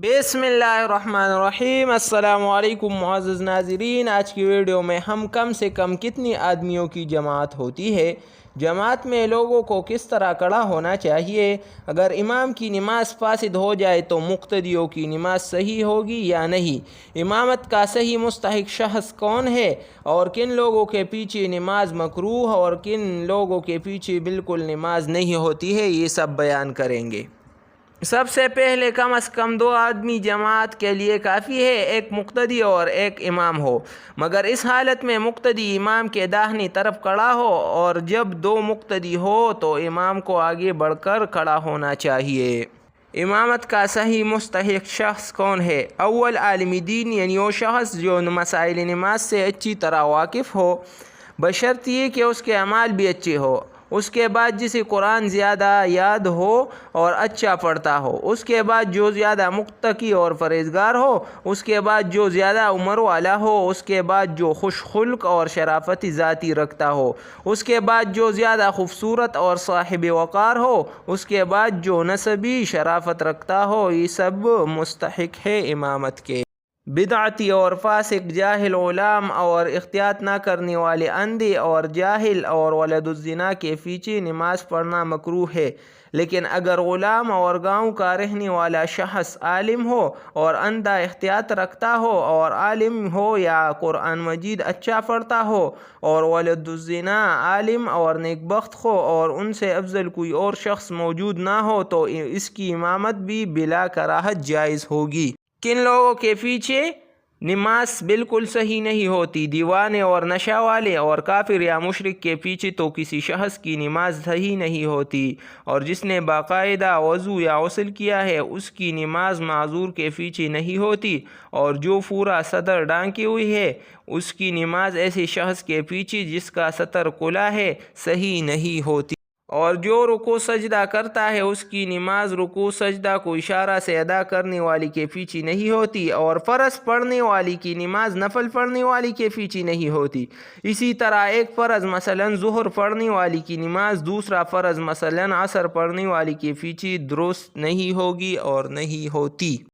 بسم اللہ الرحمن الرحیم۔ السلام علیکم معزز ناظرین، آج کی ویڈیو میں ہم کم سے کم کتنی آدمیوں کی جماعت ہوتی ہے، جماعت میں لوگوں کو کس طرح کھڑا ہونا چاہیے، اگر امام کی نماز فاسد ہو جائے تو مقتدیوں کی نماز صحیح ہوگی یا نہیں، امامت کا صحیح مستحق شخص کون ہے اور کن لوگوں کے پیچھے نماز مکروہ اور کن لوگوں کے پیچھے بالکل نماز نہیں ہوتی ہے، یہ سب بیان کریں گے۔ سب سے پہلے کم از کم 2 آدمی جماعت کے لیے کافی ہے، ایک مقتدی اور ایک امام ہو، مگر اس حالت میں مقتدی امام کے داہنی طرف کھڑا ہو، اور جب 2 مقتدی ہو تو امام کو آگے بڑھ کر کھڑا ہونا چاہیے۔ امامت کا صحیح مستحق شخص کون ہے؟ اول عالم دین، یعنی وہ شخص جو مسائل نماز سے اچھی طرح واقف ہو، بشرط یہ کہ اس کے اعمال بھی اچھے ہو۔ اس کے بعد جسے قرآن زیادہ یاد ہو اور اچھا پڑھتا ہو، اس کے بعد جو زیادہ متقی اور پرہیزگار ہو، اس کے بعد جو زیادہ عمر والا ہو، اس کے بعد جو خوش خلق اور شرافت ذاتی رکھتا ہو، اس کے بعد جو زیادہ خوبصورت اور صاحب وقار ہو، اس کے بعد جو نسبی شرافت رکھتا ہو، یہ سب مستحق ہے امامت کے۔ بدعتی اور فاسق، جاہل، غلام اور احتیاط نہ کرنے والے، اندھے اور جاہل اور ولد الزنا کے پیچھے نماز پڑھنا مکروہ ہے، لیکن اگر غلام اور گاؤں کا رہنے والا شخص عالم ہو اور اندھا احتیاط رکھتا ہو، اور عالم ہو یا قرآن مجید اچھا پڑھتا ہو، اور ولد الزنا عالم اور نیک بخت ہو اور ان سے افضل کوئی اور شخص موجود نہ ہو، تو اس کی امامت بھی بلا کراہت جائز ہوگی۔ کن لوگوں کے پیچھے نماز بالکل صحیح نہیں ہوتی؟ دیوانے اور نشہ والے اور کافر یا مشرک کے پیچھے تو کسی شخص کی نماز صحیح نہیں ہوتی، اور جس نے باقاعدہ وضو یا غسل کیا ہے اس کی نماز معذور کے پیچھے نہیں ہوتی، اور جو پورا سطر ڈھانکی ہوئی ہے اس کی نماز ایسے شخص کے پیچھے جس کا سطر کھلا ہے صحیح نہیں ہوتی، اور جو رکوع سجدہ کرتا ہے اس کی نماز رکوع سجدہ کو اشارہ سے ادا کرنے والی کے پیچھے نہیں ہوتی، اور فرض پڑھنے والی کی نماز نفل پڑھنے والی کے پیچھے نہیں ہوتی۔ اسی طرح ایک فرض مثلاً ظہر پڑھنے والی کی نماز دوسرا فرض مثلاً عصر پڑھنے والی کے پیچھے درست نہیں ہوگی اور نہیں ہوتی۔